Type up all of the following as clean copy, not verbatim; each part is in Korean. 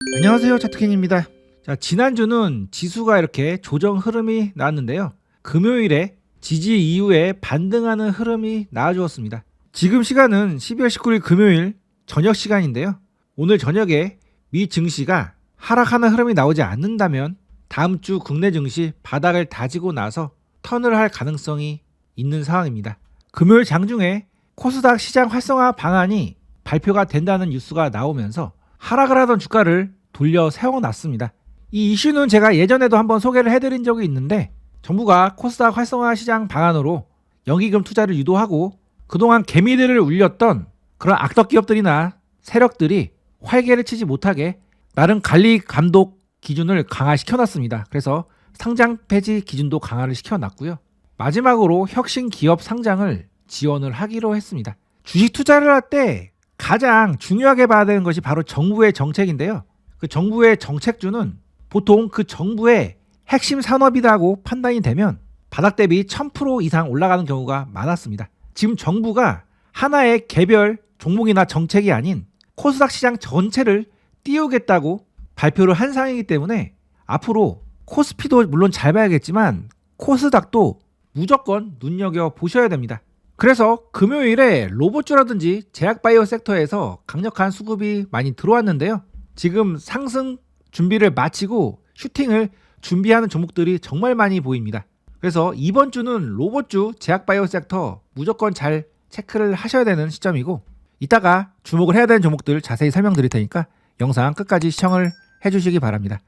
안녕하세요, 차트킹입니다. 자, 지난주는 지수가 이렇게 조정 흐름이 나왔는데요. 금요일에 지지 이후에 반등하는 흐름이 나와주었습니다. 지금 시간은 12월 19일 금요일 저녁 시간인데요. 오늘 저녁에 미 증시가 하락하는 흐름이 나오지 않는다면 다음 주 국내 증시 바닥을 다지고 나서 턴을 할 가능성이 있는 상황입니다. 금요일 장중에 코스닥 시장 활성화 방안이 발표가 된다는 뉴스가 나오면서 하락을 하던 주가를 돌려 세워놨습니다. 이 이슈는 제가 예전에도 한번 소개를 해드린 적이 있는데, 정부가 코스닥 활성화 시장 방안으로 연기금 투자를 유도하고 그동안 개미들을 울렸던 그런 악덕 기업들이나 세력들이 활개를 치지 못하게 나름 관리 감독 기준을 강화시켜놨습니다. 그래서 상장 폐지 기준도 강화를 시켜놨고요. 마지막으로 혁신 기업 상장을 지원을 하기로 했습니다. 주식 투자를 할 때 가장 중요하게 봐야 되는 것이 바로 정부의 정책인데요. 그 정부의 정책주는 보통 그 정부의 핵심 산업이라고 판단이 되면 바닥 대비 1000% 이상 올라가는 경우가 많았습니다. 지금 정부가 하나의 개별 종목이나 정책이 아닌 코스닥 시장 전체를 띄우겠다고 발표를 한 상황이기 때문에 앞으로 코스피도 물론 잘 봐야겠지만 코스닥도 무조건 눈여겨보셔야 됩니다. 그래서 금요일에 로봇주라든지 제약바이오 섹터에서 강력한 수급이 많이 들어왔는데요. 지금 상승 준비를 마치고 슈팅을 준비하는 종목들이 정말 많이 보입니다. 그래서 이번 주는 로봇주, 제약바이오 섹터 무조건 잘 체크를 하셔야 되는 시점이고, 이따가 주목을 해야 되는 종목들 자세히 설명드릴 테니까 영상 끝까지 시청을 해주시기 바랍니다.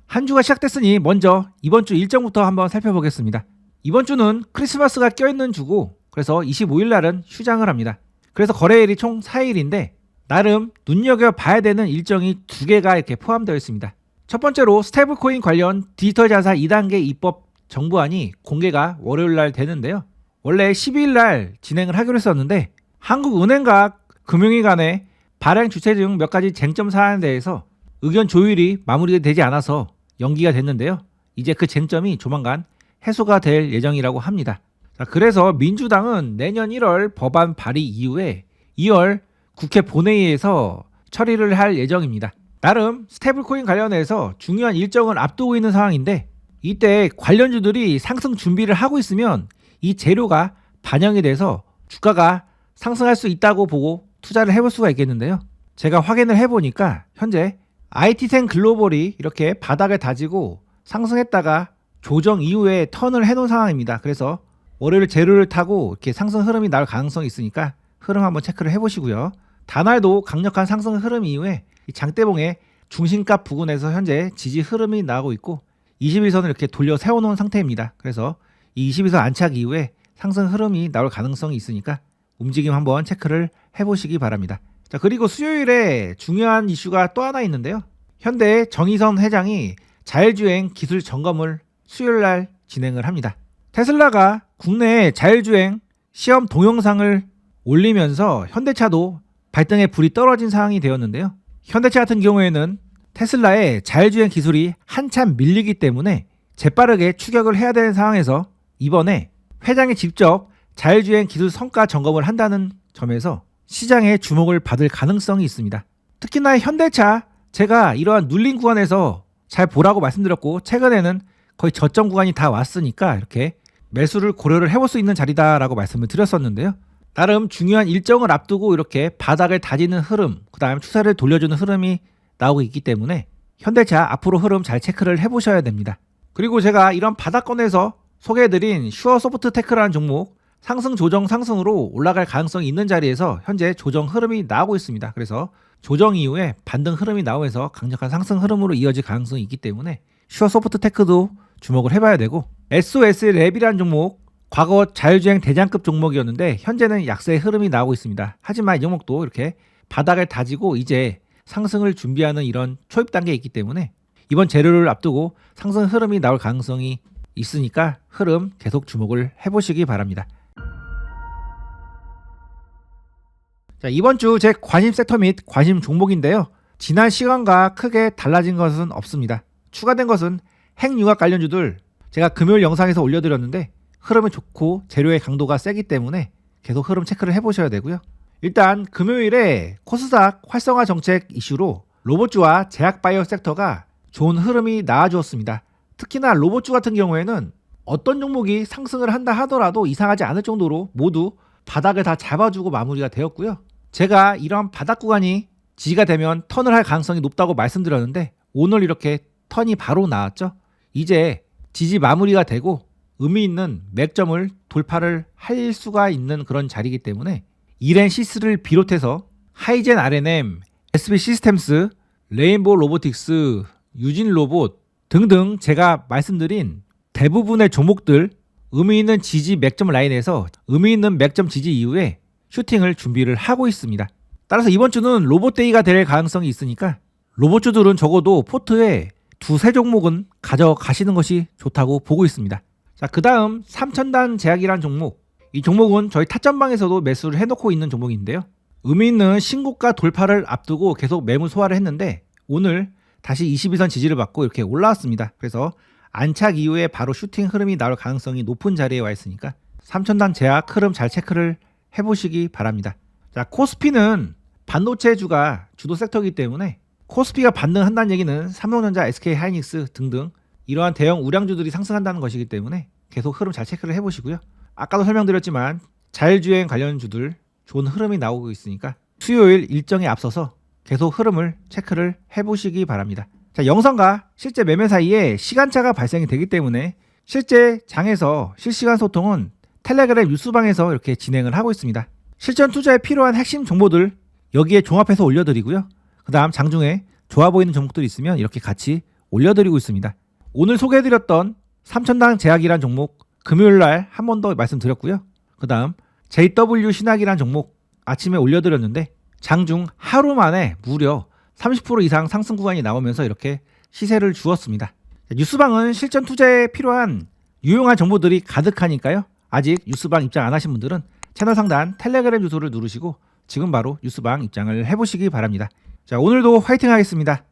한 주가 시작됐으니 먼저 이번 주 일정부터 한번 살펴보겠습니다. 이번 주는 크리스마스가 껴있는 주고, 그래서 25일 날은 휴장을 합니다. 그래서 거래일이 총 4일인데 나름 눈여겨봐야 되는 일정이 2개가 이렇게 포함되어 있습니다. 첫 번째로 스테이블코인 관련 디지털 자산 2단계 입법 정부안이 공개가 월요일 날 되는데요. 원래 12일 날 진행을 하기로 했었는데 한국은행과 금융위 간의 발행 주체 등 몇 가지 쟁점 사안에 대해서 의견 조율이 마무리가 되지 않아서 연기가 됐는데요. 이제 그 쟁점이 조만간 해소가 될 예정이라고 합니다. 자, 그래서 민주당은 내년 1월 법안 발의 이후에 2월 국회 본회의에서 처리를 할 예정입니다. 나름 스테이블코인 관련해서 중요한 일정을 앞두고 있는 상황인데, 이때 관련주들이 상승 준비를 하고 있으면 이 재료가 반영이 돼서 주가가 상승할 수 있다고 보고 투자를 해볼 수가 있겠는데요. 제가 확인을 해보니까 현재 IT생 글로벌이 이렇게 바닥을 다지고 상승했다가 조정 이후에 턴을 해놓은 상황입니다. 그래서 월요일 재료를 타고 이렇게 상승 흐름이 나올 가능성이 있으니까 흐름 한번 체크를 해보시고요. 다날도 강력한 상승 흐름 이후에 장대봉의 중심값 부근에서 현재 지지 흐름이 나오고 있고 21선을 이렇게 돌려 세워놓은 상태입니다. 그래서 이 21선 안착 이후에 상승 흐름이 나올 가능성이 있으니까 움직임 한번 체크를 해보시기 바랍니다. 자, 그리고 수요일에 중요한 이슈가 또 하나 있는데요. 현대 정의선 회장이 자율주행 기술 점검을 수요일날 진행을 합니다. 테슬라가 국내에 자율주행 시험 동영상을 올리면서 현대차도 발등에 불이 떨어진 상황이 되었는데요. 현대차 같은 경우에는 테슬라의 자율주행 기술이 한참 밀리기 때문에 재빠르게 추격을 해야 되는 상황에서 이번에 회장이 직접 자율주행 기술 성과 점검을 한다는 점에서 시장의 주목을 받을 가능성이 있습니다. 특히나 현대차, 제가 이러한 눌린 구간에서 잘 보라고 말씀드렸고 최근에는 거의 저점 구간이 다 왔으니까 이렇게 매수를 고려를 해볼 수 있는 자리다라고 말씀을 드렸었는데요. 나름 중요한 일정을 앞두고 이렇게 바닥을 다지는 흐름, 그 다음 추세를 돌려주는 흐름이 나오고 있기 때문에 현대차 앞으로 흐름 잘 체크를 해보셔야 됩니다. 그리고 제가 이런 바닥권에서 소개해드린 슈어소프트테크라는 종목 상승 조정 상승으로 올라갈 가능성이 있는 자리에서 현재 조정 흐름이 나오고 있습니다. 그래서 조정 이후에 반등 흐름이 나오면서 강력한 상승 흐름으로 이어질 가능성이 있기 때문에 슈어소프트테크도 주목을 해봐야 되고, SOS랩이라는 종목 과거 자율주행 대장급 종목이었는데 현재는 약세의 흐름이 나오고 있습니다. 하지만 이 종목도 이렇게 바닥을 다지고 이제 상승을 준비하는 이런 초입 단계에 있기 때문에 이번 재료를 앞두고 상승 흐름이 나올 가능성이 있으니까 흐름 계속 주목을 해보시기 바랍니다. 자, 이번 주 제 관심 섹터 및 관심 종목인데요. 지난 시간과 크게 달라진 것은 없습니다. 추가된 것은 핵융합 관련주들 제가 금요일 영상에서 올려드렸는데 흐름이 좋고 재료의 강도가 세기 때문에 계속 흐름 체크를 해보셔야 되고요. 일단 금요일에 코스닥 활성화 정책 이슈로 로봇주와 제약바이오 섹터가 좋은 흐름이 나와주었습니다. 특히나 로봇주 같은 경우에는 어떤 종목이 상승을 한다 하더라도 이상하지 않을 정도로 모두 바닥을 다 잡아주고 마무리가 되었고요. 제가 이런 바닥 구간이 지지가 되면 턴을 할 가능성이 높다고 말씀드렸는데 오늘 이렇게 턴이 바로 나왔죠. 이제 지지 마무리가 되고 의미 있는 맥점을 돌파를 할 수가 있는 그런 자리이기 때문에 이렌시스를 비롯해서 하이젠 R&M, SB 시스템스, 레인보우 로보틱스, 유진 로봇 등등 제가 말씀드린 대부분의 종목들 의미 있는 지지 맥점 라인에서 의미 있는 맥점 지지 이후에 슈팅을 준비를 하고 있습니다. 따라서 이번 주는 로봇데이가 될 가능성이 있으니까 로봇주들은 적어도 포트에 두세 종목은 가져가시는 것이 좋다고 보고 있습니다. 자, 그 다음 3000단 제약이란 종목. 이 종목은 저희 타점방에서도 매수를 해놓고 있는 종목인데요. 의미 있는 신고가 돌파를 앞두고 계속 매물 소화를 했는데 오늘 다시 22선 지지를 받고 이렇게 올라왔습니다. 그래서 안착 이후에 바로 슈팅 흐름이 나올 가능성이 높은 자리에 와 있으니까 3000단 제약 흐름 잘 체크를 해보시기 바랍니다. 자, 코스피는 반도체주가 주도 섹터이기 때문에 코스피가 반등한다는 얘기는 삼성전자, SK하이닉스 등등 이러한 대형 우량주들이 상승한다는 것이기 때문에 계속 흐름 잘 체크를 해보시고요. 아까도 설명드렸지만 자율주행 관련주들 좋은 흐름이 나오고 있으니까 수요일 일정에 앞서서 계속 흐름을 체크를 해보시기 바랍니다. 자, 영상과 실제 매매 사이에 시간차가 발생이 되기 때문에 실제 장에서 실시간 소통은 텔레그램 뉴스방에서 이렇게 진행을 하고 있습니다. 실전 투자에 필요한 핵심 정보들 여기에 종합해서 올려드리고요. 그 다음 장중에 좋아 보이는 종목들이 있으면 이렇게 같이 올려드리고 있습니다. 오늘 소개해드렸던 3000당 제약이란 종목 금요일날 한 번 더 말씀드렸고요. 그 다음 JW 신학이란 종목 아침에 올려드렸는데 장중 하루 만에 무려 30% 이상 상승 구간이 나오면서 이렇게 시세를 주었습니다. 뉴스방은 실전 투자에 필요한 유용한 정보들이 가득하니까요. 아직 뉴스방 입장 안 하신 분들은 채널 상단 텔레그램 주소를 누르시고 지금 바로 뉴스방 입장을 해보시기 바랍니다. 자, 오늘도 화이팅 하겠습니다.